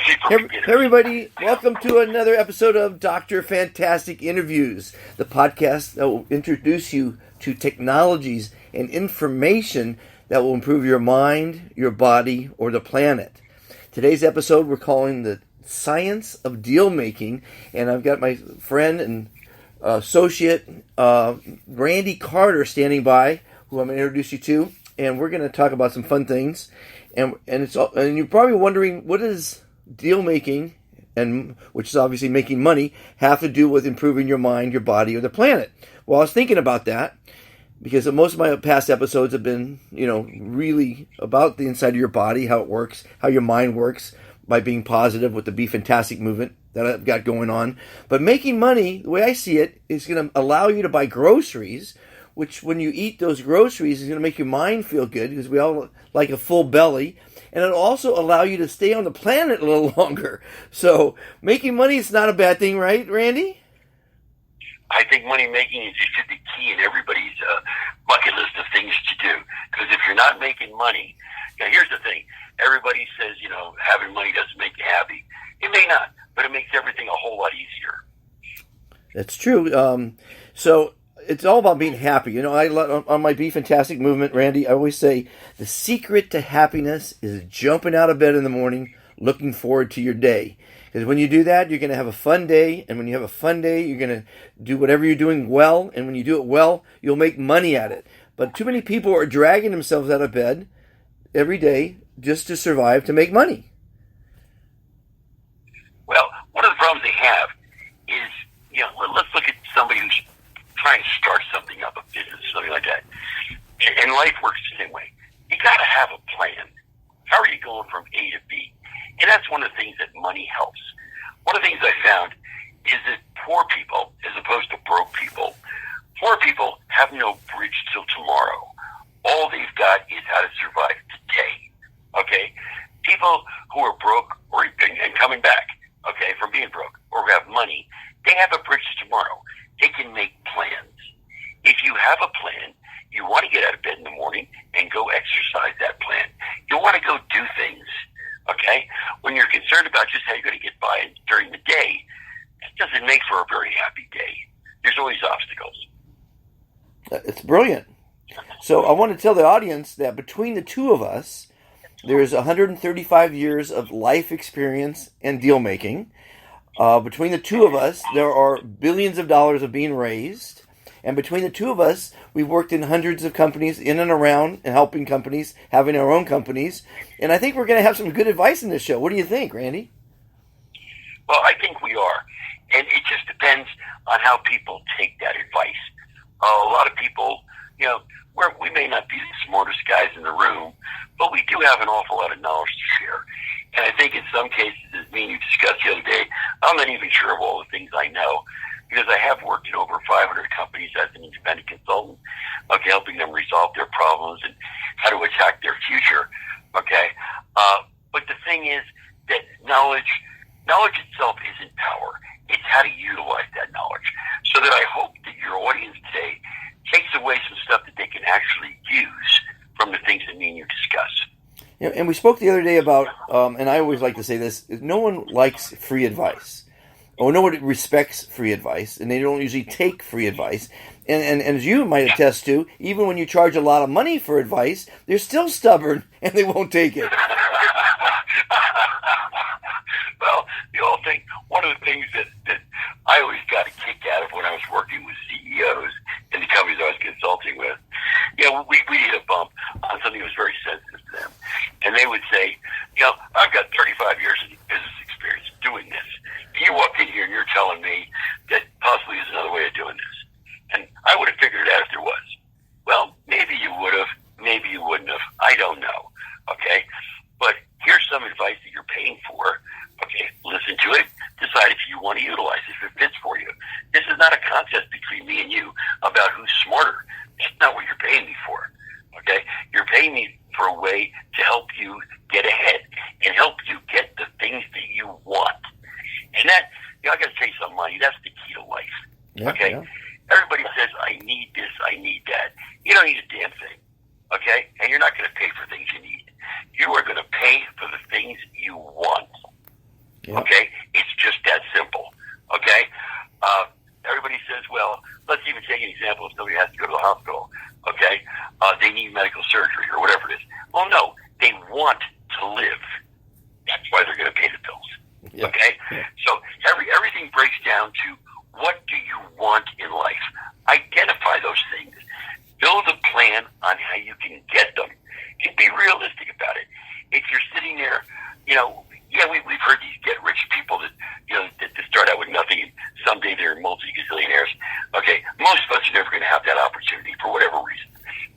especially for beginners. Hey everybody, welcome to another episode of Dr. Fantastic Interviews, the podcast that will introduce you to technologies and information that will improve your mind, your body, or the planet. Today's episode we're calling the Science of Deal Making, and I've got my friend and associate Randy Carter standing by, who I'm going to introduce you to, and we're going to talk about some fun things. And you're probably wondering, what is deal making, and which is obviously making money, have to do with improving your mind, your body, or the planet? Well, I was thinking about that because most of my past episodes have been, really about the inside of your body, how it works, how your mind works by being positive with the Be Fantastic movement that I've got going on. But making money, the way I see it, is going to allow you to buy groceries, which when you eat those groceries is going to make your mind feel good because we all like a full belly. And it'll also allow you to stay on the planet a little longer. So making money is not a bad thing, right, Randy? I think money making is just the key in everybody's bucket list of things to do. Because if you're not making money, now here's the thing. Everybody says, having money doesn't make you happy. It may not, but it makes everything a whole lot easier. That's true. So it's all about being happy. On my Be Fantastic movement, Randy, I always say the secret to happiness is jumping out of bed in the morning, looking forward to your day. Because when you do that, you're going to have a fun day. And when you have a fun day, you're going to do whatever you're doing well. And when you do it well, you'll make money at it. But too many people are dragging themselves out of bed every day just to survive, to make money. Well, one of the problems they have is, let's look at somebody who's trying to start something up, a business, something like that. And life works the same way. You got to have a plan. How are you going from A to B? And that's one of the things that money helps. One of the things I found is that poor people, as opposed to broke people, poor people have no bridge till tomorrow. All they've got is how to survive today. Okay? People who are broke and coming back, okay, from being broke, or who have money, they have a bridge to tomorrow. They can make plans. If you have a plan, you want to get out of bed in the morning and go exercise that plan. You want to go do things, okay? When you're concerned about just how you're going to get by during the day, that doesn't make for a very happy day. There's always obstacles. It's brilliant. So I want to tell the audience that between the two of us, there's 135 years of life experience and deal making. Between the two of us, there are billions of dollars of being raised. And between the two of us, we've worked in hundreds of companies in and around and helping companies, having our own companies. And I think we're going to have some good advice in this show. What do you think, Randy? Well, I think we are. And it just depends on how people take that advice. A lot of people, we may not be the smartest guys in the room, but we do have an awful lot of knowledge to share. And I think in some cases, as me and you discussed the other day, I'm not even sure of all the things I know, because I have worked in over 500 companies as an independent consultant, okay, helping them resolve their problems and how to attack their future, okay? But the thing is that knowledge itself isn't power. It's how to utilize that knowledge. So that I hope that your audience today takes away some stuff that they can actually use from the things that me and you discuss. Yeah, and we spoke the other day about, and I always like to say this, no one likes free advice. Or no one respects free advice, and they don't usually take free advice. And as you might attest to, even when you charge a lot of money for advice, they're still stubborn, and they won't take it. Well, the whole thing, one of the things that I always got a kick out of when I was working with CEOs in the companies I was consulting with, we hit a bump on something that was very sensitive to them. And they would say, I've got 35 years of business experience doing this. You walk in here and you're telling me that possibly there's another way of doing this. And I would have figured it out if there was. Well, maybe you would have, maybe you wouldn't have. I don't know. Okay? But here's some advice that you're paying for. Okay? Listen to it. Decide if you want to utilize it, if it fits for you. This is not a contest between me and you about who's smarter. That's not what you're paying me for. Okay? You're paying me for a way to help you get ahead and help you get the things that you want. And that, I got to tell you something, Monty, that's the key to life. Yeah, okay? Yeah. Everybody says, I need this, I need that. You don't need a damn thing. Okay? And you're not going to pay for things you need. You are going to pay for the things you want. Yeah. Okay? It's just that simple. Okay? Everybody says, well, let's even take an example if somebody has to go to the hospital. Okay? They need medical surgery or whatever it is. Well, no. They want to live. That's why they're going to pay the bills. Yeah. Okay? Yeah. So everything breaks down to what do you want in life? Identify those things. Build a plan on how you can get them. And be realistic about it. If you're sitting there, we've heard these get-rich people that start out with nothing and someday they're multi-gazillionaires. Okay? Most of us are never going to have that opportunity for whatever reason.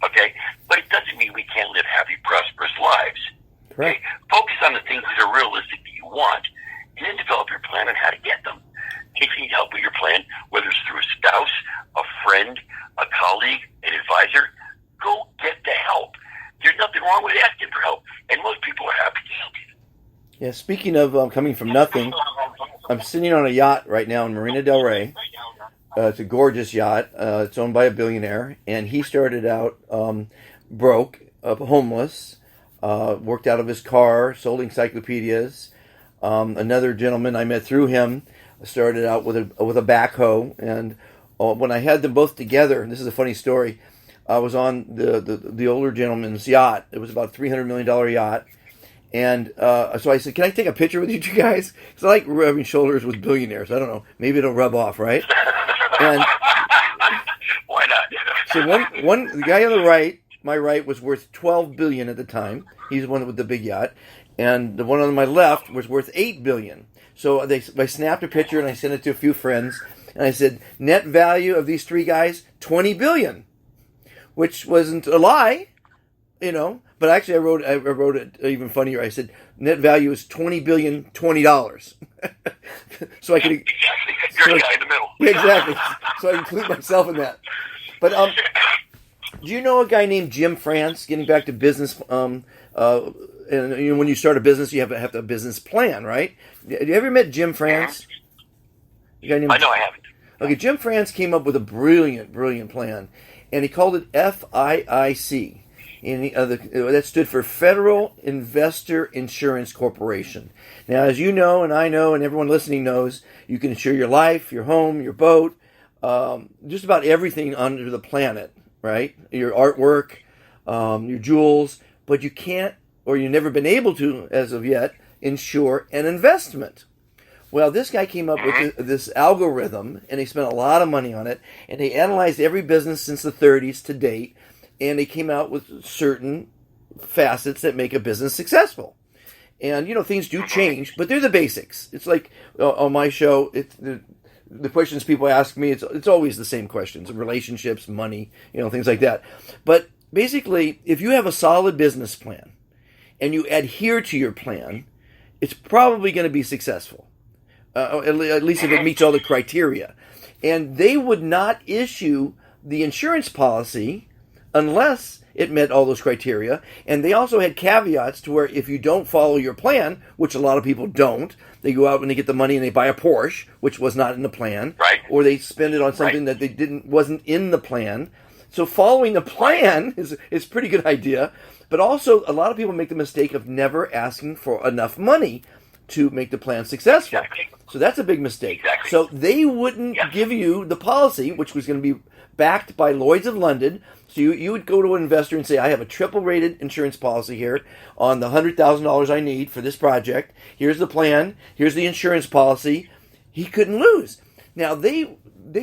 Okay? But it doesn't mean we can't live happy, prosperous lives. Right. Okay? Focus on the things that are realistic that you want, and then develop your plan on how to get them. If you need help with your plan, whether it's through a spouse, a friend, a colleague, an advisor, go get the help. There's nothing wrong with asking for help, and most people are happy to help you. Yeah, speaking of coming from nothing, I'm sitting on a yacht right now in Marina del Rey. It's a gorgeous yacht. It's owned by a billionaire, and he started out broke, homeless, worked out of his car, sold encyclopedias. Another gentleman I met through him started out with a backhoe, and when I had them both together, and this is a funny story, I was on the older gentleman's yacht. It was about a $300 million yacht. And so I said, can I take a picture with you two guys? Because I like rubbing shoulders with billionaires. I don't know. Maybe it'll rub off, right? And why not? so the guy on the right, my right, was worth $12 billion at the time. He's the one with the big yacht. And the one on my left was worth $8 billion. So I snapped a picture and I sent it to a few friends. And I said, net value of these three guys, $20 billion. Which wasn't a lie, But actually, I wrote it even funnier. I said net value is $20 billion, $20. So I could exactly. You're the guy in the middle. Exactly. So I include myself in that. But do you know a guy named Jim France? Getting back to business, and when you start a business, you have to have a business plan, right? Have you ever met Jim France? A guy named I know I haven't. Okay, Jim France came up with a brilliant plan, and he called it FIIC. And that stood for Federal Investor Insurance Corporation. Now, as you know, and I know, and everyone listening knows, you can insure your life, your home, your boat, just about everything under the planet, right? Your artwork, your jewels, but you can't, or you've never been able to, as of yet, insure an investment. Well, this guy came up with this algorithm, and he spent a lot of money on it, and they analyzed every business since the 30s to date, and they came out with certain facets that make a business successful. And, things do change, but they're the basics. It's like on my show, the questions people ask me, it's always the same questions, relationships, money, things like that. But basically, if you have a solid business plan and you adhere to your plan, it's probably going to be successful, at least if it meets all the criteria. And they would not issue the insurance policy unless it met all those criteria. And they also had caveats to where if you don't follow your plan, which a lot of people don't, they go out when they get the money and they buy a Porsche, which was not in the plan, right? Or they spend it on something that wasn't in the plan. So following the plan is a pretty good idea. But also, a lot of people make the mistake of never asking for enough money to make the plan successful. Exactly. So that's a big mistake. Exactly. So they wouldn't give you the policy, which was going to be backed by Lloyd's of London. So you would go to an investor and say, I have a triple-rated insurance policy here on the $100,000 I need for this project. Here's the plan. Here's the insurance policy. He couldn't lose. Now, they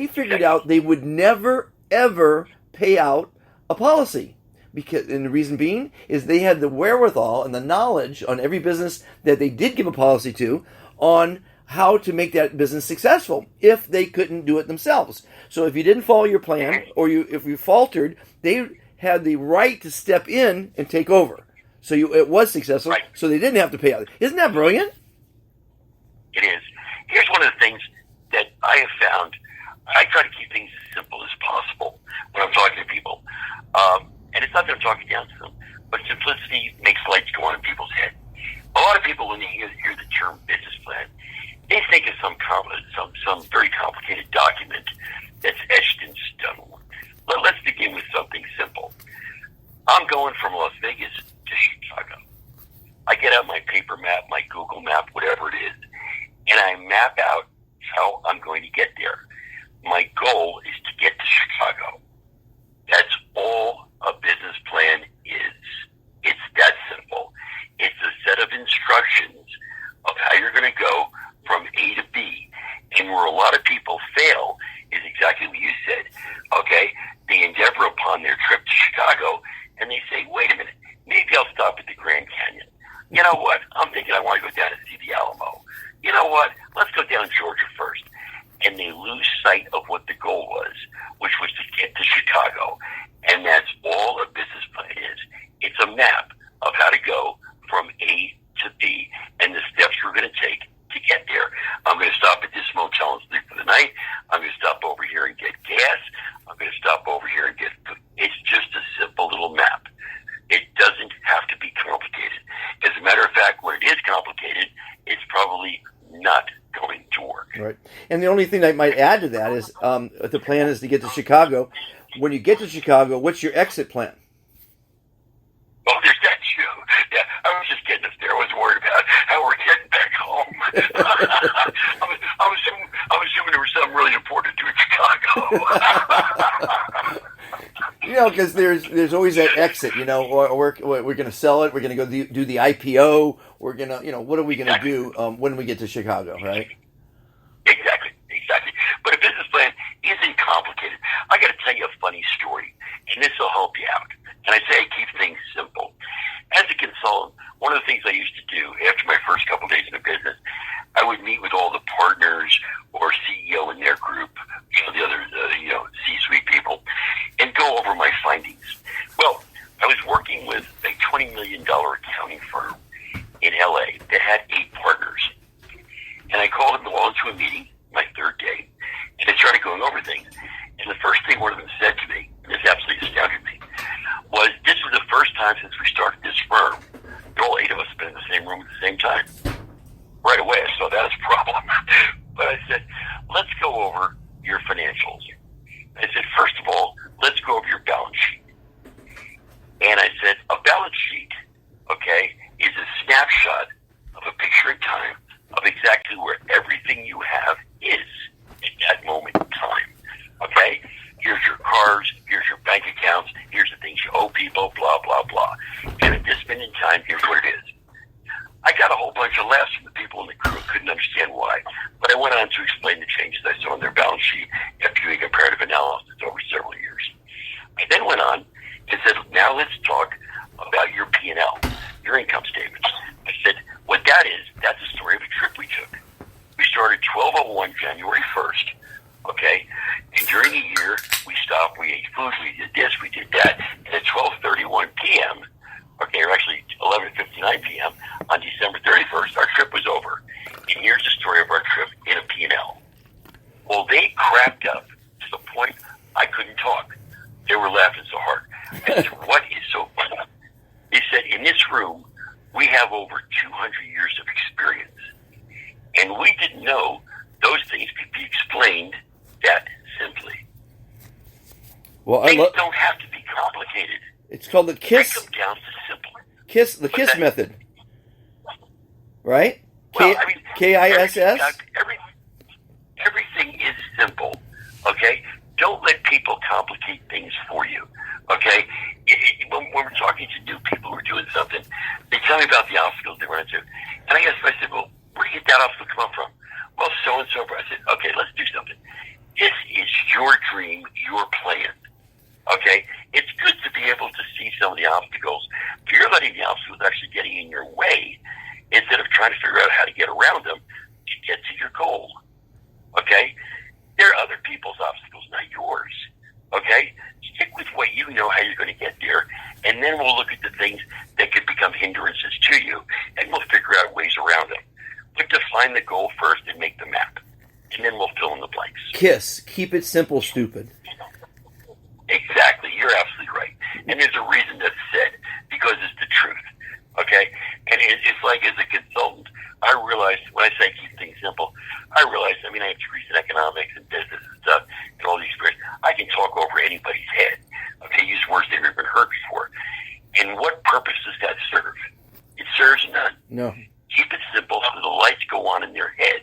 figured out they would never, ever pay out a policy. And the reason being is they had the wherewithal and the knowledge on every business that they did give a policy to on how to make that business successful if they couldn't do it themselves. So if you didn't follow your plan or if you faltered, they had the right to step in and take over. So it was successful, right. So they didn't have to pay out. Isn't that brilliant? It is. Here's one of the things that I have found. I try to keep things as simple as possible when I'm talking to people. And it's not that I'm talking down to them, but simplicity makes lights go on in people's head. A lot of people, when they hear the term business plan, they think of some very complicated document that's etched in stone. Let's begin with something simple. I'm going from Las Vegas to Chicago. I get out my paper map, my Google map, whatever it is, and I map out how I'm going to get there. My goal is to get to Chicago. That's all a business plan is. It's that simple. It's a set of instructions of how you're going to go from A to B. And where a lot of people fail is exactly what you said. Okay, they endeavor upon their trip to Chicago, and they say, wait a minute, maybe I'll stop at the Grand Canyon. You know what? I'm thinking I want to go down and see the Alamo. You know what? Let's go down Georgia first. And they lose sight of what the goal was, which was to get to Chicago. And that's all a business plan is. It's a map of how to go from A to B and the steps we're going to take to get there. I'm going to stop at this motel and sleep for the night. I'm going to stop over here and get gas. I'm going to stop over here and get food. It's just a simple little map. It doesn't have to be complicated. As a matter of fact, when it is complicated, it's probably not going to work. Right. And the only thing I might add to that is the plan is to get to Chicago. When you get to Chicago, what's your exit plan? Oh, there's that too. Yeah, I was just getting us there. I was worried about how we're getting back home. I'm assuming there was something really important to do in Chicago. Because there's always that exit, or we're going to sell it. We're going to go do the IPO. We're going to, what are we going to do when we get to Chicago, right? Exactly. But a business plan isn't complicated. I got to tell you a funny story, and this will help you out. And I say I keep things simple. As a consultant, one of the things I used to do after my first couple of days in the business, I would meet with all the partners or CEO in their group, the other, C-suite people, and go over my findings. Well, I was working with a $20 million accounting firm in LA that had 8 partners. And I called them all into a meeting, my third day, and they started going over things. And the first thing one of them said to me, and this absolutely astounded me, was this was the first time since we started this firm that all 8 of us have been in the same room at the same time. Right away, I saw that as a problem. But I said, let's go over your financials. I said, first of all, let's go over your balance sheet. And I said, a balance sheet, is a snapshot of a picture in time of exactly where everything you have is at that moment in time. Okay? Here's your cars, here's your bank accounts, here's the things you owe people, blah, blah, blah. And at this minute in time, here's what it is. I got a whole bunch of laughs from the people in the crew who couldn't understand why. But I went on to explain the changes I saw on their balance sheet after doing comparative analysis over several years. I then went on and said, now let's talk about your P&L, your income statement. I said, what that is, that's the story of a trip we took. We started 12/01, January 1st, and during the year, we stopped, we ate food, we did this, we did that, and at 12:31 p.m., or actually 11:59 p.m., on December 31st, our trip was over. And here's the story of our trip in a P&L. Well, they cracked up to the point I couldn't talk. They were laughing so hard. I said, what is so funny? They said, in this room, we have over 200 years of experience. And we didn't know those things could be explained that simply. Well, Things don't have to be complicated. It's called the KISS. Break them down to simple. The KISS method. Right? Well, KISS? Everything is simple, Don't let people complicate things for you, When we're talking to new people who are doing something, they tell me about the obstacles they run into. And I said, well, where did that obstacle come from? Well, so-and-so. I said, okay, let's do something. This is your dream, your plan, It's good to be able to see some of the obstacles. If you're letting the obstacles actually getting in your way, instead of trying to figure out how to get around them to get to your goal. There are other people's obstacles, not yours. Stick with what you know how you're going to get there, and then we'll look at the things that could become hindrances to you, and we'll figure out ways around them. But define the goal first and make the map, and then we'll fill in the blanks. KISS. Keep it simple, stupid. Exactly. You're absolutely right. And there's a reason that's said, because it's the truth. And it's like, as a consultant, I realized, when I say keep things simple, I realized, I have degrees in economics and business and stuff, and all these experience. I can talk over anybody's head. Use words they've never heard before. And what purpose does that serve? It serves none. No. Keep it simple so the lights go on in their head,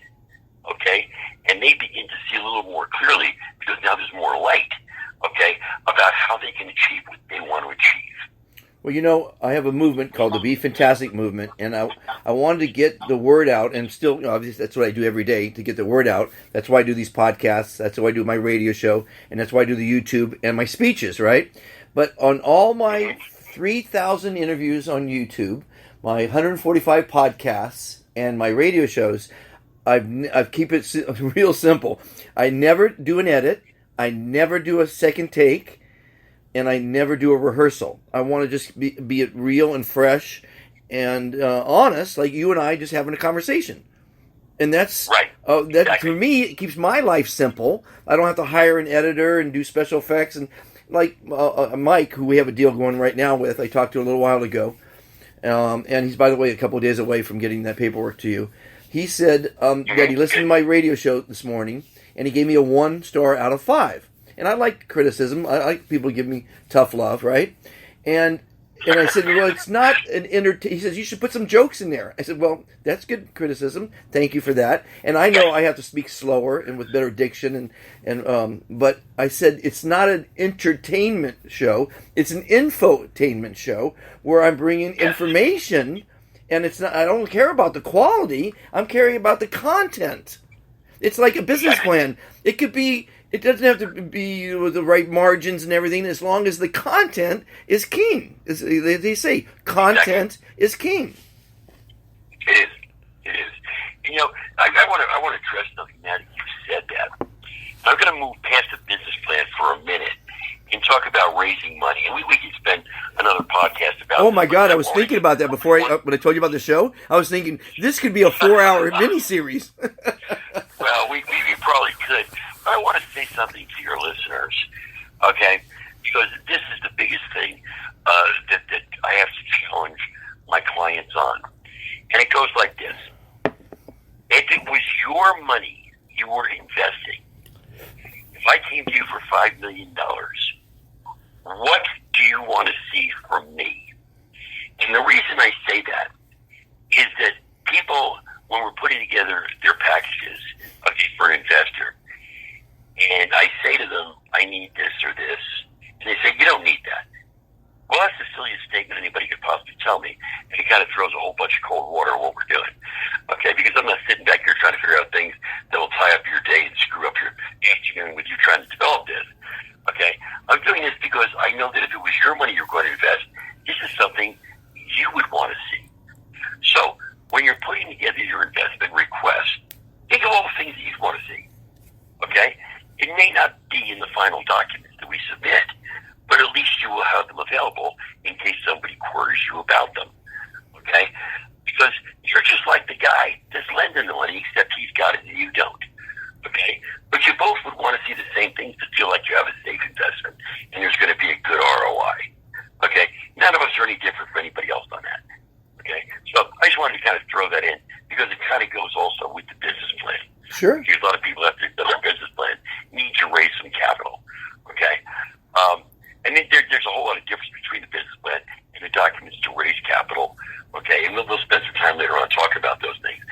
Well, I have a movement called the Be Fantastic movement, and I wanted to get the word out, and still, obviously, that's what I do every day to get the word out. That's why I do these podcasts. That's why I do my radio show, and that's why I do the YouTube and my speeches, right? But on all my 3,000 interviews on YouTube, my 145 podcasts, and my radio shows, I've keep it real simple. I never do an edit. I never do a second take. And I never do a rehearsal. I want to just be it real and fresh and honest, like you and I just having a conversation. And that's right. That exactly. For me, it keeps my life simple. I don't have to hire an editor and do special effects. And like Mike, who we have a deal going right now with, I talked to a little while ago, and he's, by the way, a couple of days away from getting that paperwork to you. He said that he listened to my radio show this morning, and he gave me a 1 star out of 5. And I like criticism. I like people to give me tough love, right? And I said, well, it's not an He says, you should put some jokes in there. I said, well, that's good criticism. Thank you for that. And I know I have to speak slower and with better diction. But I said, it's not an entertainment show. It's an infotainment show where I'm bringing information. And it's not. I don't care about the quality. I'm caring about the content. It's like a business plan. It could be... It doesn't have to be with the right margins and everything, as long as the content is king. They say content is king. It is. It is. I want to address something now that you said that. I'm going to move past the business plan for a minute and talk about raising money. And we can spend another podcast about. Oh my God! I was thinking about that before when I told you about the show. I was thinking this could be a 4-hour miniseries. Well, we probably could. I want to say something to your listeners, okay? Because this is the biggest thing that I have to challenge my clients on. And it goes like this. If it was your money you were investing, if I came to you for $5 million, what do you want to see from me? And the reason I say that is that people, when we're putting together their packages, okay, for an investor, and I say to them, I need this or this. And they say, you don't need that. Well, that's the silliest statement anybody could possibly tell me. And it kind of throws a whole bunch of cold water on what we're doing. Okay, because I'm not sitting back here trying to figure out things that will tie up your day and screw up your afternoon with you trying to develop this. Okay, I'm doing this because I know that if it was your money you're going to invest, this is something you would want to see. So when you're putting together your investment request, think of all the things that you'd want to see. Okay? It may not be in the final documents that we submit, but at least you will have them available in case somebody queries you about them. Okay? Because you're just like the guy that's lending the money, except he's got it and you don't. Okay? But you both would want to see the same things to feel like you have a safe investment and there's going to be a good ROI. Okay? None of us are any different from anybody else on that. Okay? So I just wanted to kind of throw that in because it kind of goes also with the business plan. Sure. Because a lot of people after their business plan need to raise some capital. Okay? And then there's a whole lot of difference between the business plan and the documents to raise capital. Okay? And we'll spend some time later on talking about those things.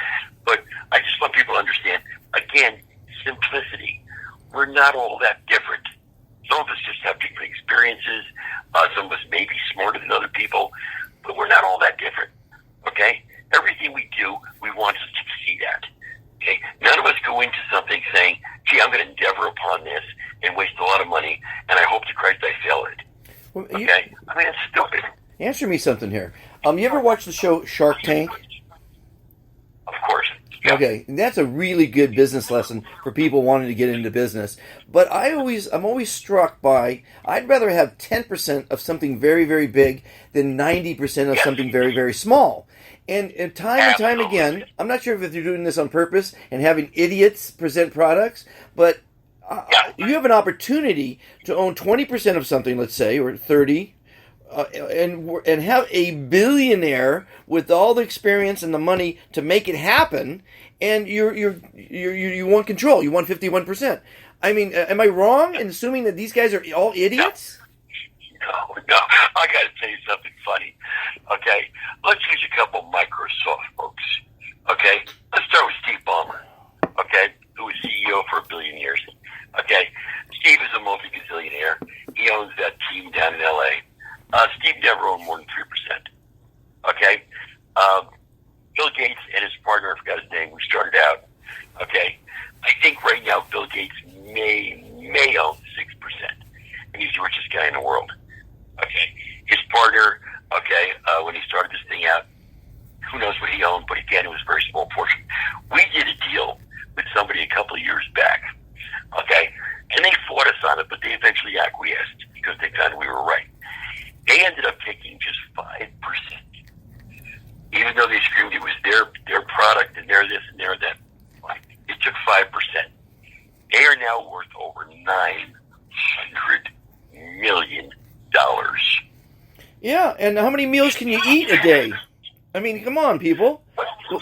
But I just want people to understand, again, simplicity. We're not all that different. Some of us just have different experiences. Some of us may be smarter than other people. But we're not all that different. Okay? Everything we do, we want to succeed at. Okay? None of us go into something saying, gee, I'm going to endeavor upon this and waste a lot of money, and I hope to Christ I fail it. Well, okay? I mean, it's stupid. Answer me something here. You ever watch the show Shark Tank? Of course. Yeah. Okay, and that's a really good business lesson for people wanting to get into business. But I'm always struck by, I'd rather have 10% of something very, very big than 90% of something very, very small. And time again, I'm not sure if they're doing this on purpose and having idiots present products, but you have an opportunity to own 20% of something, let's say, or 30, and have a billionaire with all the experience and the money to make it happen, and you want control. You want 51%. I mean, am I wrong in assuming that these guys are all idiots? No. I got to tell you something funny. Okay, let's use a couple Microsoft folks. Okay, let's start with Steve Ballmer. Okay, who was CEO for 1 billion years. Okay, Steve is a multi-gazillionaire. He owns that team down in L.A. Steve never owned more than partner, I forgot his name, we started out, okay? I think right now Bill Gates may own 6%. And he's the richest guy in the world. Okay? His partner, okay, when he started this thing out, who knows what he owned, but again, it was a very small portion. We did a deal with somebody a couple of years back, okay? And they fought us on it, but they eventually acquiesced because they found we were right. They ended up taking just 5%. Even though they screamed it was their product and their this and their that. It took 5%. They are now worth over $900 million. Yeah, and how many meals can you eat a day? I mean, come on, people.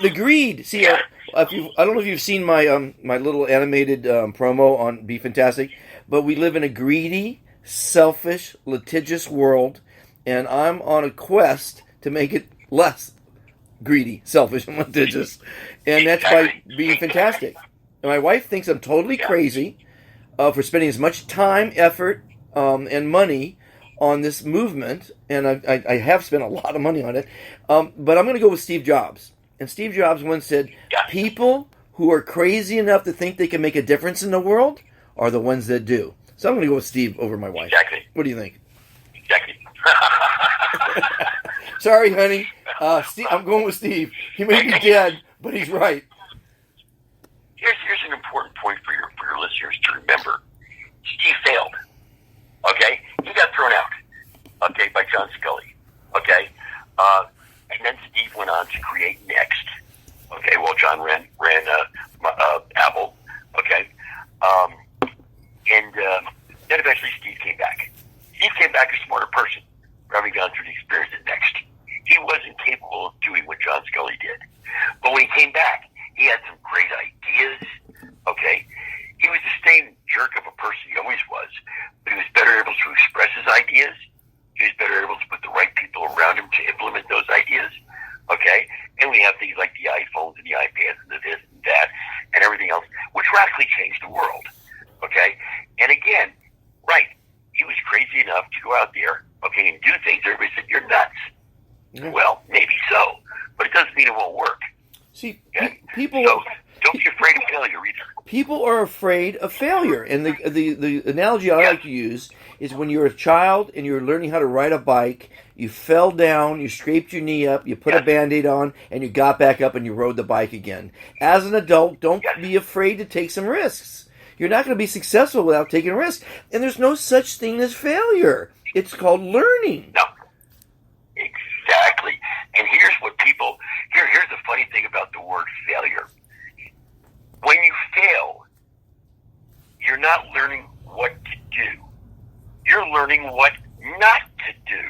The greed. See, I don't know if you've seen my my little animated promo on Be Fantastic, but we live in a greedy, selfish, litigious world, and I'm on a quest to make it less greedy, selfish, and litigious, and that's by being fantastic. And my wife thinks I'm totally crazy for spending as much time, effort, and money on this movement, and I have spent a lot of money on it, but I'm going to go with Steve Jobs. And Steve Jobs once said, people who are crazy enough to think they can make a difference in the world are the ones that do. So I'm going to go with Steve over my wife. Exactly. What do you think? Exactly. Sorry, honey. Steve, I'm going with Steve. He may be dead, but he's right. Here's an important point for your listeners to remember. Steve failed. Okay? He got thrown out. Okay, by John Scully. Okay? And then Steve went on to create Next. Okay, well, John ran Apple. Okay? And then eventually Steve came back. Steve came back a smarter person for having gone through the experience at Next. He wasn't capable of doing what John Scully did. But when he came back, he had some great ideas. Okay? He was the same jerk of a person he always was, but he was better able to express his ideas. He was better able to put the right people around him to implement those ideas. Okay? And we have things like the iPhones and the iPads and the this and that and everything else, which radically changed the world. Okay? And again, right, he was crazy enough to go out there, okay, and do things. Everybody said, you're nuts. Yeah. Well, maybe so, but it doesn't mean it won't work. See, okay? people... So, don't be afraid of failure either. People are afraid of failure. And the analogy I like to use is when you're a child and you're learning how to ride a bike, you fell down, you scraped your knee up, you put a Band-Aid on, and you got back up and you rode the bike again. As an adult, don't be afraid to take some risks. You're not going to be successful without taking risks. And there's no such thing as failure. It's called learning. No. Exactly. And here's what people... Here's the funny thing about the word failure. When you fail, you're not learning what to do. You're learning what not to do.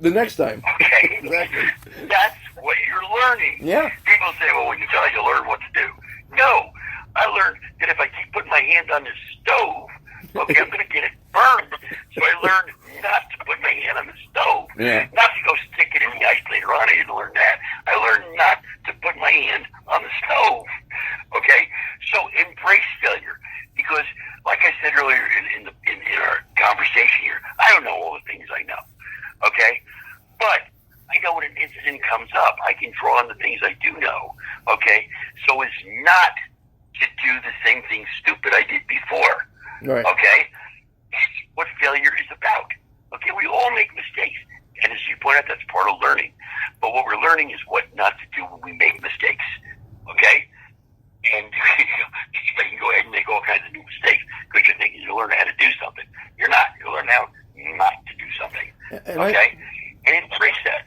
The next time. Okay? Exactly. That's what you're learning. Yeah. People say, well, when you die, you learn what to do. No. I learned that if I keep putting my hand on the stove, okay, I'm going to get it burned. So I learned not to put my hand on the stove. Yeah. Not to go stick it in the ice later on. I didn't learn that. I learned not to put my hand on the stove. Okay? So embrace failure. Because, like I said earlier in our conversation here, I don't know all the things I know. Okay? But I know when an incident comes up, I can draw on the things I do know. Okay? So it's not to do the same thing stupid I did before. Right. Okay? That's what failure is about. Okay? We all make mistakes. And as you point out, that's part of learning. But what we're learning is what not to do when we make mistakes. Okay? And you can go ahead and make all kinds of new mistakes because you're thinking you learn how to do something. You're not. You learn how not to do something. Okay? And embrace that.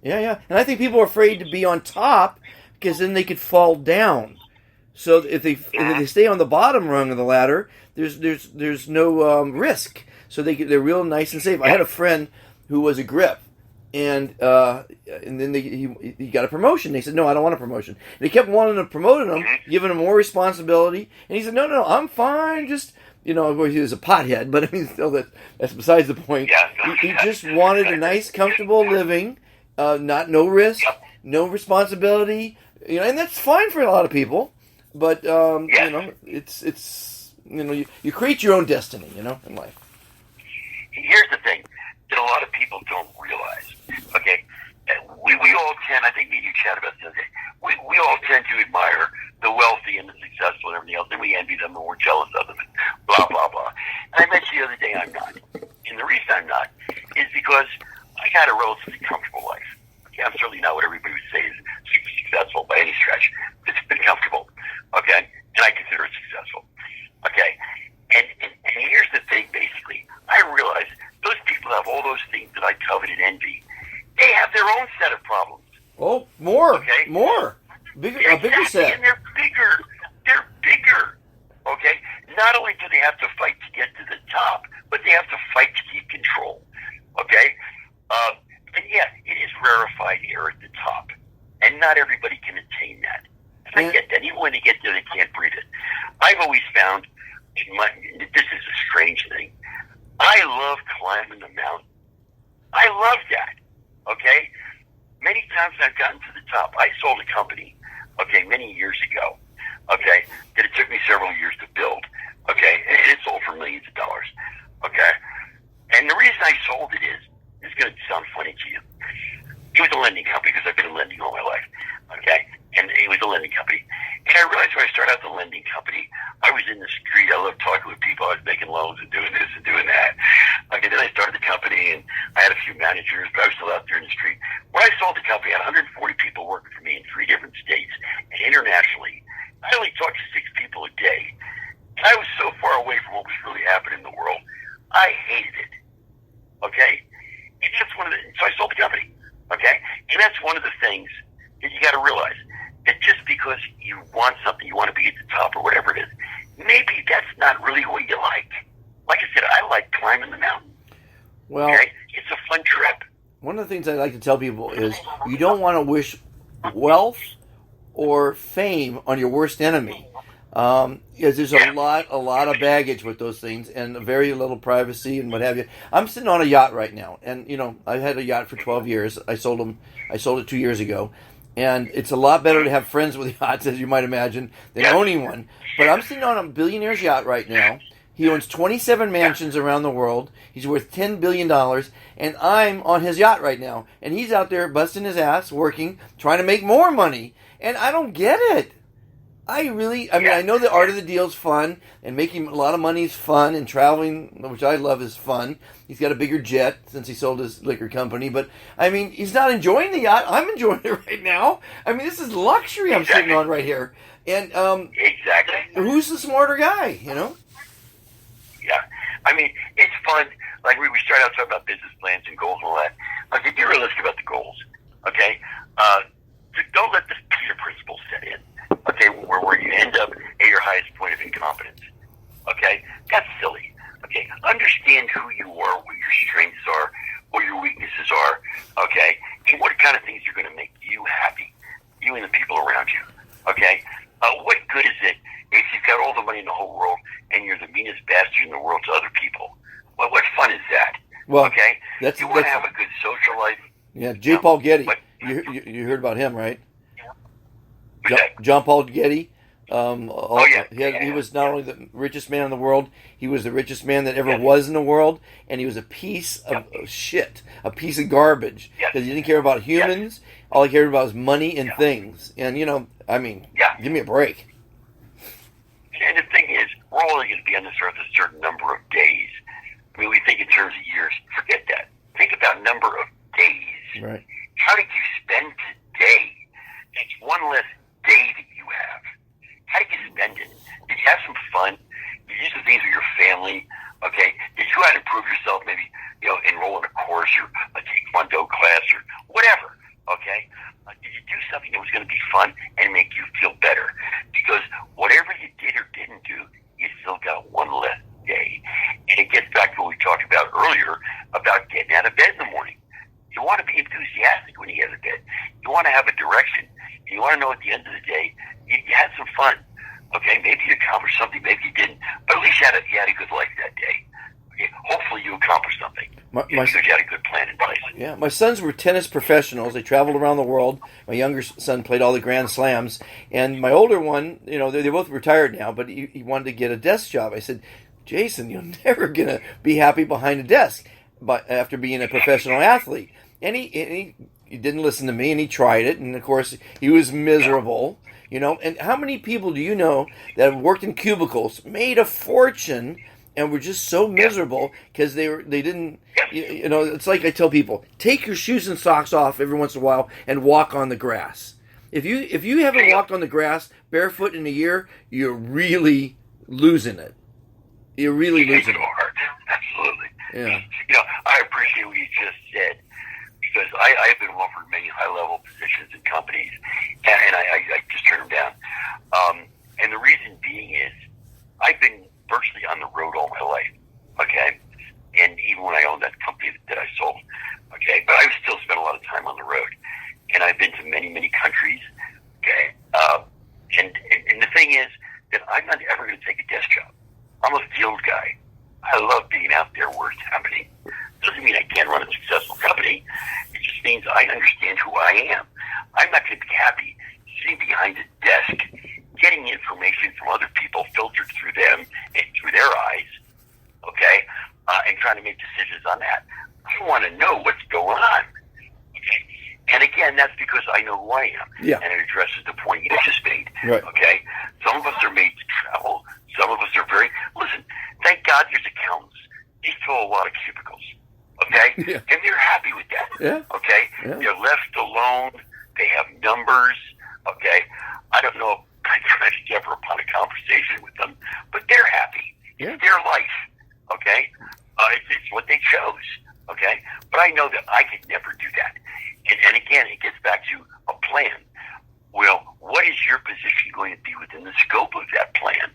Yeah. And I think people are afraid to be on top because then they could fall down. So if they stay on the bottom rung of the ladder, there's no risk. So they're real nice and safe. I had a friend who was a grip, and then he got a promotion. They said, no, I don't want a promotion. And they kept wanting to promote him, giving him more responsibility. And he said, no, I'm fine. Just, of course, he was a pothead, but I mean, still, that's besides the point. Yeah. He just wanted a nice, comfortable living, no risk, no responsibility, and that's fine for a lot of people. But it's you create your own destiny, in life. Here's the thing that a lot of people don't realize. Okay, we all tend, I think me and you chat about this the other day, we all tend to admire the wealthy and the successful and everything else, and we envy them and we're jealous of them and blah, blah, blah. And I mentioned the other day I'm not. And the reason I'm not is because I got a relatively comfortable life. Okay, I'm certainly not what everybody would say is super successful by any stretch. It's been comfortable, okay? And I consider it successful, okay? And here's the thing, basically. I realize those people have all those things that I covet and envy. They have their own set of problems. Oh, more. Okay? More. Bigger, a bigger set. And they're bigger. They're bigger, okay? Not only do they have to fight to get to the top, but they have to fight to keep control, okay? And yeah, it is rarefied air at the top. And not everybody can attain that. And I get that. Even when they get there, they can't breathe it. I've always found, this is a strange thing, I love climbing the mountain. I love that, okay? Many times I've gotten to the top. I sold a company, okay, many years ago, okay, that it took me several years to build, okay? And it sold for millions of dollars, okay? And the reason I sold it is, it's going to sound funny to you. It was a lending company because I've been in lending all my life, okay? And it was a lending company. And I realized when I started out the lending company, I was in the street. I loved talking with people. I was making loans and doing this and doing that. Okay, then I started the company, and I had a few managers, but I was still out there in the street. When I sold the company, I had 140 people working for me in 3 different states and internationally. I only talked to 6 people a day. And I was so far away from what was really happening in the world. I hated it. Okay? And that's so I sold the company. Okay? And that's one of the things that you got to realize. That just because you want something, you want to be at the top or whatever it is, maybe that's not really what you like. Like I said, I like climbing the mountain. Well, okay? It's a fun trip. One of the things I like to tell people is you don't want to wish wealth or fame on your worst enemy. Because there's a lot of baggage with those things and very little privacy and what have you. I'm sitting on a yacht right now, and I've had a yacht for 12 years. I sold it 2 years ago. And it's a lot better to have friends with yachts, as you might imagine, than owning one. But I'm sitting on a billionaire's yacht right now. He owns 27 mansions around the world. He's worth $10 billion. And I'm on his yacht right now. And he's out there busting his ass, working, trying to make more money. And I don't get it. I know the art of the deal is fun, and making a lot of money is fun, and traveling, which I love, is fun. He's got a bigger jet since he sold his liquor company, but, he's not enjoying the yacht. I'm enjoying it right now. This is luxury I'm sitting on right here. And exactly. Who's the smarter guy, Yeah. It's fun. Like, we started out talking about business plans and goals and all that. Okay, be realistic about the goals, okay? Don't let the Peter principle set in. Okay, where you end up at your highest point of incompetence. Okay, that's silly. Okay, understand who you are, what your strengths are, what your weaknesses are. Okay, and what kind of things are going to make you happy, you and the people around you. Okay, what good is it if you've got all the money in the whole world and you're the meanest bastard in the world to other people? Well, what fun is that? Well, okay, you want to have a good social life. Yeah, J. Paul Getty. You heard about him, right? John Paul Getty. He was not only the richest man in the world, he was the richest man that ever was in the world, and he was a piece of shit, a piece of garbage, because he didn't care about humans. All he cared about was money and things. And, give me a break. And the thing is, we're only going to be on this earth a certain number of days. We think in terms of years. Forget that. Think about number of days. Right. How did you spend today? It's one less day that you have. How did you spend it? Did you have some fun? Did you do some things with your family? Okay. Did you try to improve yourself? Maybe enroll in a course or a taekwondo class or whatever. Okay. Did you do something that was going to be fun and make you feel better? Because whatever you did or didn't do, you still got one less day. And it gets back to what we talked about earlier about getting out of bed in the morning. You want to be enthusiastic when you get out of bed. You want to have a direction. You want to know at the end of the day, you had some fun. Okay, maybe you accomplished something, maybe you didn't, but at least you had a good life that day. Okay, hopefully you accomplished something because you had a good plan in place. Yeah, my sons were tennis professionals. They traveled around the world. My younger son played all the Grand Slams, and my older one, they're both retired now, but he wanted to get a desk job. I said, Jason, you're never gonna be happy behind a desk, but after being a professional athlete, and he he didn't listen to me, and he tried it, and of course he was miserable. And how many people do you know that have worked in cubicles, made a fortune, and were just so miserable because they didn't. It's like I tell people: take your shoes and socks off every once in a while and walk on the grass. If you haven't walked on the grass barefoot in a year, you're really losing it. You're really losing it. Absolutely. Yeah. I appreciate what you just said, because I've been offered many high-level positions in companies, and I just turn them down. And the reason being is I've been virtually on the road all my life, okay? And even when I owned that company that I sold, okay? But I've still spent a lot of time on the road. And I've been to many, many countries, okay? And the thing is that I'm not ever going to take a desk job. I'm a field guy. I love being out there where it's happening. Doesn't mean I can't run a successful company. It just means I understand who I am. I'm not going to be happy sitting behind a desk, getting information from other people filtered through them and through their eyes, okay, and trying to make decisions on that. I want to know what's going on, okay? And again, that's because I know who I am, and it addresses the point you just made, okay? Some of us are made to travel. Some of us are listen, thank God there's accountants. They fill a lot of cubicles, okay? And they're happy with that, okay? They're left alone. They have numbers, okay? I don't know if I trudged ever upon a conversation with them, but they're happy. It's their life, okay? It's what they chose, okay? But I know that I could never do that. And again, it gets back to a plan. Well, what is your position going to be within the scope of that plan?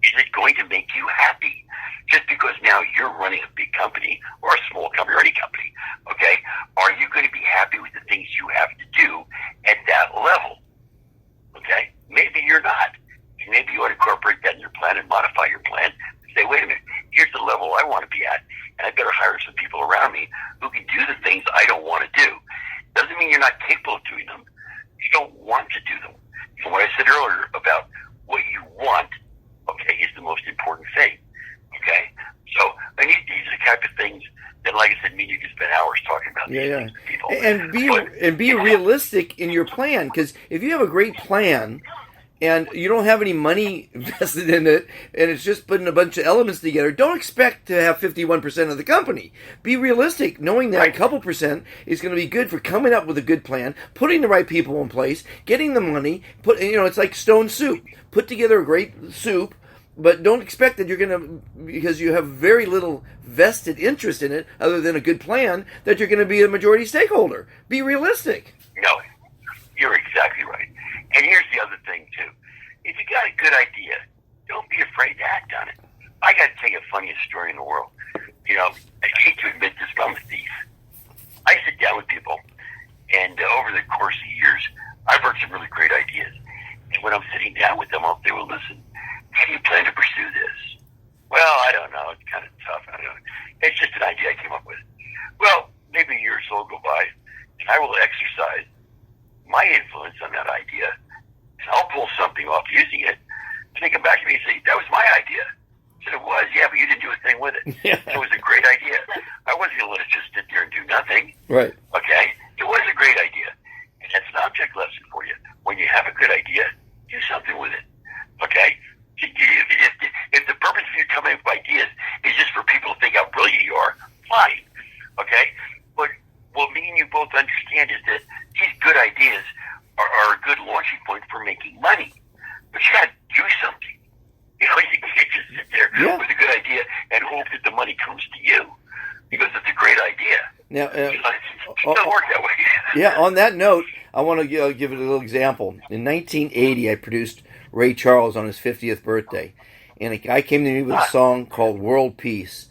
Is it going to make you happy? Just because now you're running a big company or a small company or any company, okay? Are you going to be happy with the things you have to do at that level? Okay? Maybe you're not. And maybe you ought to incorporate that in your plan and modify your plan and say, wait a minute, here's the level I want to be at, and I better hire some people around me who can do the things I don't want to do. Doesn't mean you're not capable of doing them. You don't want to do them. And what I said earlier about what you want, okay, is the most important thing. Okay? So I need these are the type of things that, like I said, me and you can spend hours talking about these things with people. And be realistic in your plan, because if you have a great plan and you don't have any money invested in it, and it's just putting a bunch of elements together, don't expect to have 51% of the company. Be realistic, knowing that a couple percent is going to be good for coming up with a good plan, putting the right people in place, getting the money. It's like stone soup. Put together a great soup, but don't expect that you're going to, because you have very little vested interest in it, other than a good plan, that you're going to be a majority stakeholder. Be realistic. No, you're exactly right. And here's the other thing, too. If you got a good idea, don't be afraid to act on it. I got to tell you the funniest story in the world. I hate to admit this, but I'm a thief. I sit down with people, and over the course of years, I've heard some really great ideas. And when I'm sitting down with them, I'll say, well, listen, how do you plan to pursue this? Well, I don't know. It's kind of tough. I don't know. It's just an idea I came up with. Well, maybe a year or so will go by, and I will exercise my influence on that idea, and I'll pull something off using it, and they come back to me and say, that was my idea. I said, it was, yeah, but you didn't do a thing with it. It was a great idea. I wasn't going to let it just sit there and do nothing. Right. Okay? It was a great idea. And that's an object lesson for you. When you have a good idea, do something with it. Okay? If the purpose of you coming up with ideas is just for people to think how brilliant you are, fine. Okay? But what me and you both understand is that these good ideas are a good launching point for making money. But you got to do something. You can't just sit there with a good idea and hope that the money comes to you, because it's a great idea. Now, it doesn't work that way. On that note, I want to give it a little example. In 1980, I produced Ray Charles on his 50th birthday, and a guy came to me with a song called World Peace,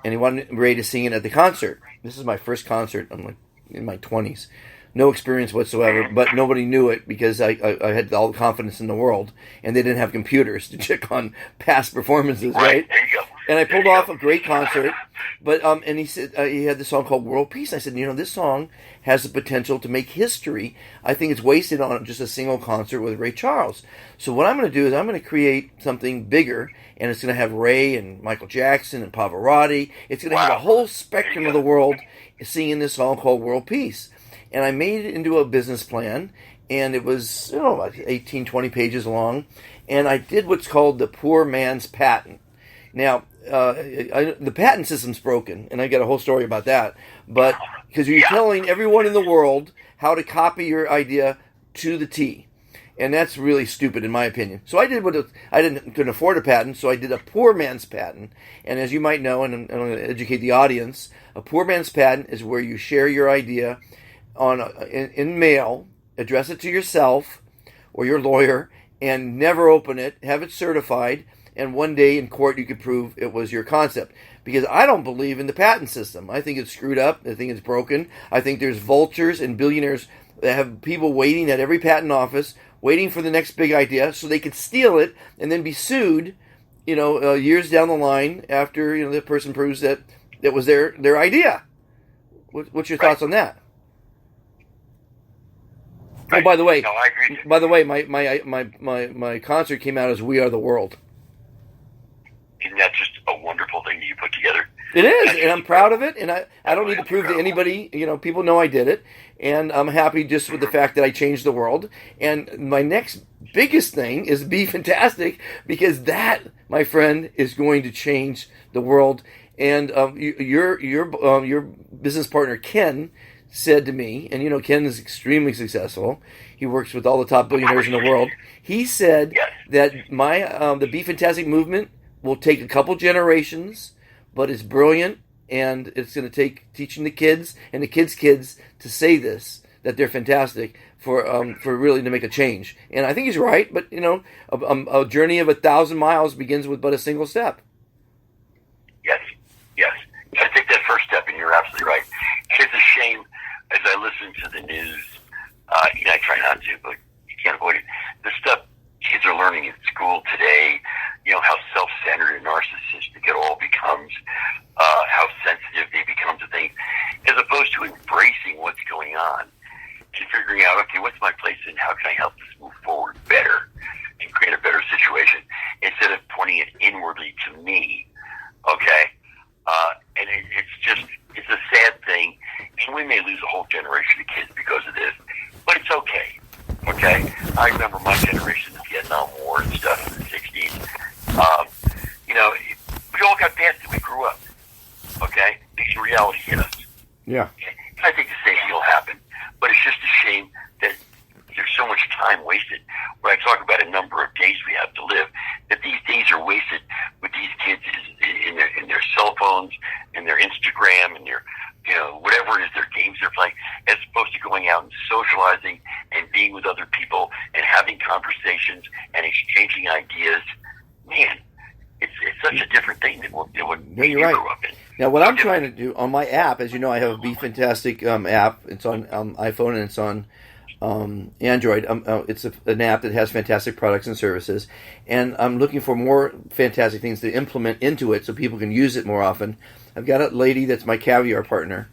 and he wanted Ray to sing it at the concert. This is my first concert. I'm in my 20s. No experience whatsoever, but nobody knew it because I had all the confidence in the world, and they didn't have computers to check on past performances, right? There you go. And I pulled off a great concert, but and he said he had this song called World Peace. I said, this song has the potential to make history. I think it's wasted on just a single concert with Ray Charles. So what I'm going to do is I'm going to create something bigger, and it's going to have Ray and Michael Jackson and Pavarotti. It's going to have a whole spectrum of the world singing this song called World Peace. and I made it into a business plan, and it was like 18, 20 pages long, and I did what's called the poor man's patent. Now, the patent system's broken, and I got a whole story about that, but because you're telling everyone in the world how to copy your idea to the T. And that's really stupid in my opinion. So I did couldn't afford a patent, so I did a poor man's patent. And as you might know, and I'm going to educate the audience, a poor man's patent is where you share your idea in mail, address it to yourself or your lawyer, and never open it, have it certified, and one day in court you could prove it was your concept. Because I don't believe in the patent system. I think it's screwed up. I think it's broken. I think there's vultures and billionaires that have people waiting at every patent office, waiting for the next big idea so they could steal it and then be sued, years down the line after, the person proves that it was their idea. What's your thoughts on that? Right. Oh, by the way, no, I agree. By the way, my concert came out as "We Are the World." Isn't that just a wonderful thing that you put together? It is, and I'm proud of it, and I don't need to prove to anybody, people know I did it, and I'm happy just with the fact that I changed the world. And my next biggest thing is Be Fantastic, because that, my friend, is going to change the world. And your business partner, Ken, said to me, and Ken is extremely successful. He works with all the top billionaires in the world. He said that the Be Fantastic movement will take a couple generations, but it's brilliant, and it's going to take teaching the kids and the kids' kids to say this, that they're fantastic, for really to make a change. And I think he's right, but a journey of 1,000 miles begins with but a single step. Yes. You got to take that first step, and you're absolutely right. It's a shame as I listen to the news. I try not to, but you can't avoid it. The stuff kids are learning in school today, how self-centered and narcissistic it all becomes, how sensitive they become to things, as opposed to embracing what's going on and figuring out, okay, what's my place and how can I help this move forward better and create a better situation, instead of pointing it inwardly to me, okay? And it's a sad thing, and we may lose a whole generation of kids because of this, but it's okay. Okay, I remember my generation, the Vietnam War and stuff in the 60s. We all got past it. We grew up. Okay, these reality hit us. Yeah. And I think the same deal happened, but it's just a shame that there's so much time wasted. When I talk about a number of days we have to live, that these days are wasted with these kids in their cell phones, in their Instagram, and their whatever it is, their games they're playing, as opposed to going out and socializing and being with other people and having conversations and exchanging ideas. Man, it's such a different thing than what we grew up in. Now, what I'm trying to do on my app, as you know, I have a Be Fantastic app. It's on iPhone and it's on Android. It's an app that has fantastic products and services, and I'm looking for more fantastic things to implement into it so people can use it more often. I've got a lady that's my Caviar partner,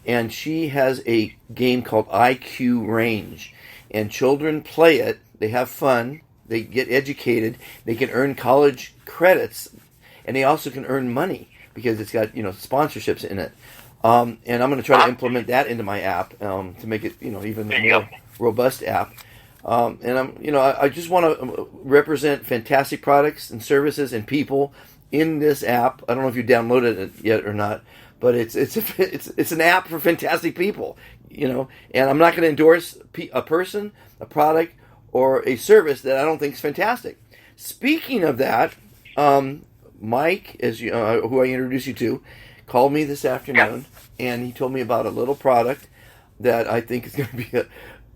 and she has a game called IQ Range, and children play it. They have fun. They get educated. They can earn college credits, and they also can earn money because it's got sponsorships in it. And I'm going to try to implement that into my app to make it even more robust app. And I just want to represent fantastic products and services and people in this app. I don't know if you downloaded it yet or not, but it's an app for fantastic people. And I'm not going to endorse a person, a product, or a service that I don't think is fantastic. Speaking of that, Mike, who I introduced you to, called me this afternoon, and he told me about a little product that I think is going to be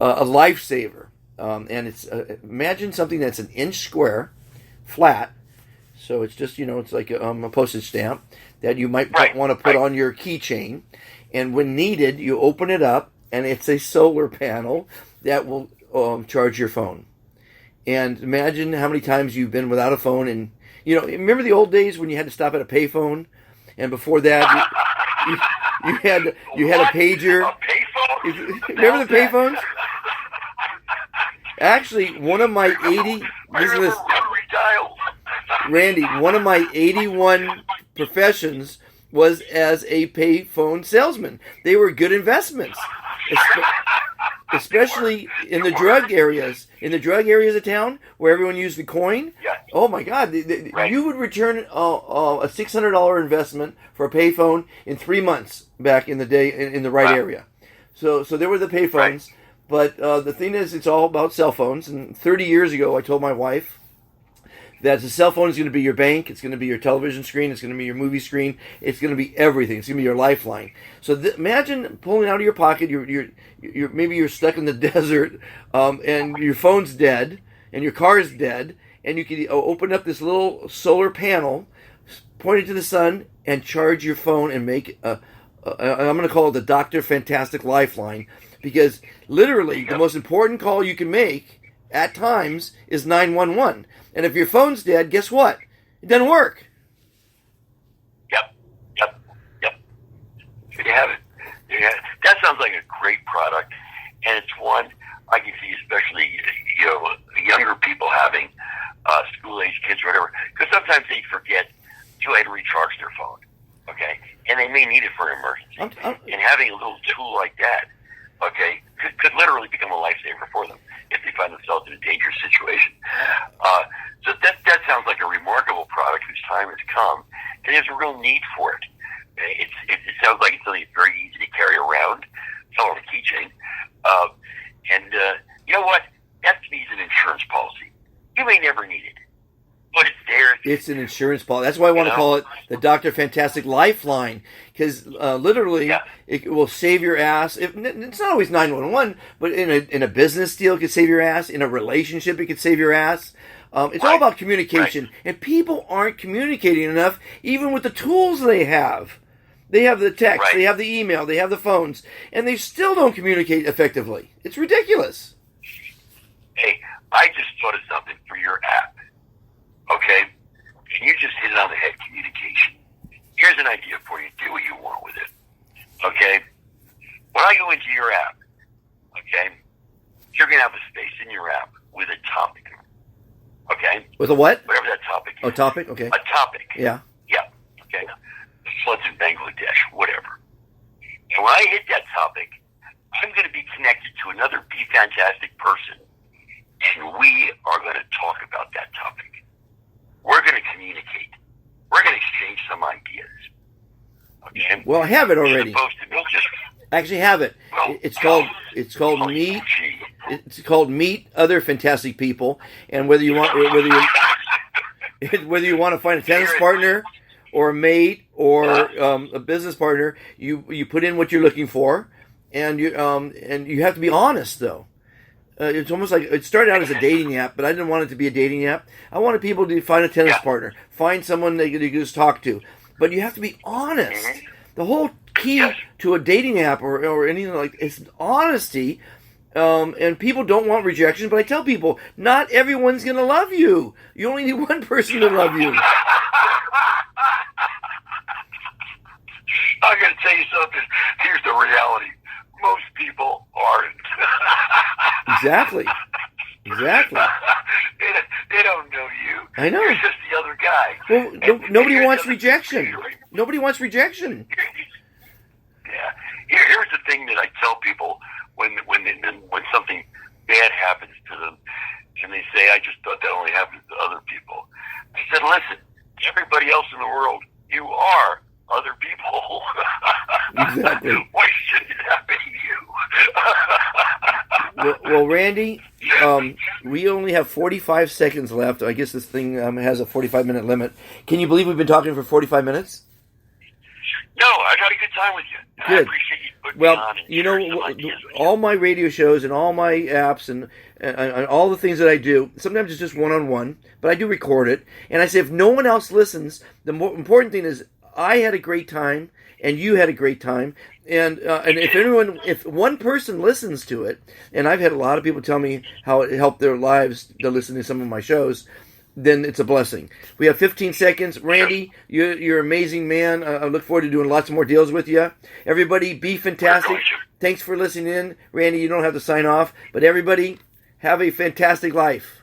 a lifesaver. And it's imagine something that's 1 inch square, flat. So it's just it's like a postage stamp that you might want to put on your keychain. And when needed, you open it up, and it's a solar panel that will charge your phone. And imagine how many times you've been without a phone, and remember the old days when you had to stop at a payphone, and before that you had a pager. A payphone? Remember the payphones? Actually, one of my 80 Randy, one of my 81 professions was as a payphone salesman. They were good investments. especially in the drug areas. In the drug areas of town where everyone used the coin. Yeah. Oh my God! Right. You would return a $600 investment for a payphone in 3 months back in the day in the right area. So there were the payphones, Right. but the thing is, it's all about cell phones. And 30 years ago, I told my wife that the cell phone is going to be your bank, it's going to be your television screen, it's going to be your movie screen, it's going to be everything. It's going to be your lifeline. So imagine pulling out of your pocket, maybe you're stuck in the desert, and your phone's dead, and your car's dead, and you can open up this little solar panel, point it to the sun, and charge your phone and make I'm going to call it the Dr. Fantastic Lifeline, because literally the most important call you can make at times is 911. And if your phone's dead, guess what? It doesn't work. Yep. There you have it. That sounds like a great product, and it's one I can see, especially younger people having school-age kids or whatever, because sometimes they forget to go ahead and recharge their phone. Okay, and they may need it for an emergency. And having a little tool like that, okay, could literally become a lifesaver for them if they find themselves in a dangerous situation. So that sounds like a remarkable product whose time has come, and there's a real need for it. It sounds like it's something very easy to carry around. It's all on a keychain. And you know what? That to me is an insurance policy. You may never need it, but it's there. It's an insurance policy. That's why I want to call it the Dr. Fantastic Lifeline, because literally it will save your ass. It's not always 911, but in a business deal, it could save your ass. In a relationship, it could save your ass. It's all about communication, and people aren't communicating enough, even with the tools they have. They have the text, they have the email, they have the phones, and they still don't communicate effectively. It's ridiculous. Hey, I just thought of something for your app. Okay? And you just hit it on the head, communication. Here's an idea for you. Do what you want with it. Okay? When I go into your app, okay, you're going to have a space in your app with a topic. Okay? With a what? Whatever that topic is. A topic? Okay. A topic. Yeah. Yeah. Okay? The floods in Bangladesh, whatever. And when I hit that topic, I'm going to be connected to another Be Fantastic person, and we are going to talk about that topic. We're going to communicate. We're going to exchange some ideas. Okay? Well, I have it already. As opposed to me just... I actually have it. It's called Meet. It's called Meet Other Fantastic People, and whether you want to find a tennis partner or a mate or a business partner, you put in what you're looking for, and you have to be honest though. It's almost like it started out as a dating app, but I didn't want it to be a dating app. I wanted people to find a tennis partner, find someone they could just talk to, but you have to be honest. The whole key to a dating app or anything like is honesty. And people don't want rejection, but I tell people, not everyone's going to love you. You only need one person to love you. I'm going to tell you something. Here's the reality. Most people aren't. Exactly. They don't know you. I know. You're just the other guy. Well, nobody wants rejection. Nobody wants rejection. Yeah. Here's the thing that I tell people when something bad happens to them, and they say, "I just thought that only happens to other people." I said, "Listen, everybody else in the world, you are other people." Exactly. Why shouldn't it happen to you? Well, Randy, we only have 45 seconds left. I guess this thing has a 45-minute limit. Can you believe we've been talking for 45 minutes? No, I got a good time with you. Good. I appreciate you putting me on and sharing some ideas with you. all my radio shows and all my apps and all the things that I do, sometimes it's just one-on-one, but I do record it. And I say if no one else listens, the more important thing is I had a great time and you had a great time. And if one person listens to it, and I've had a lot of people tell me how it helped their lives to listen to some of my shows, then it's a blessing. We have 15 seconds. Randy, you're an amazing man. I look forward to doing lots more deals with you. Everybody, be fantastic. Thanks for listening in. Randy, you don't have to sign off, but everybody, have a fantastic life.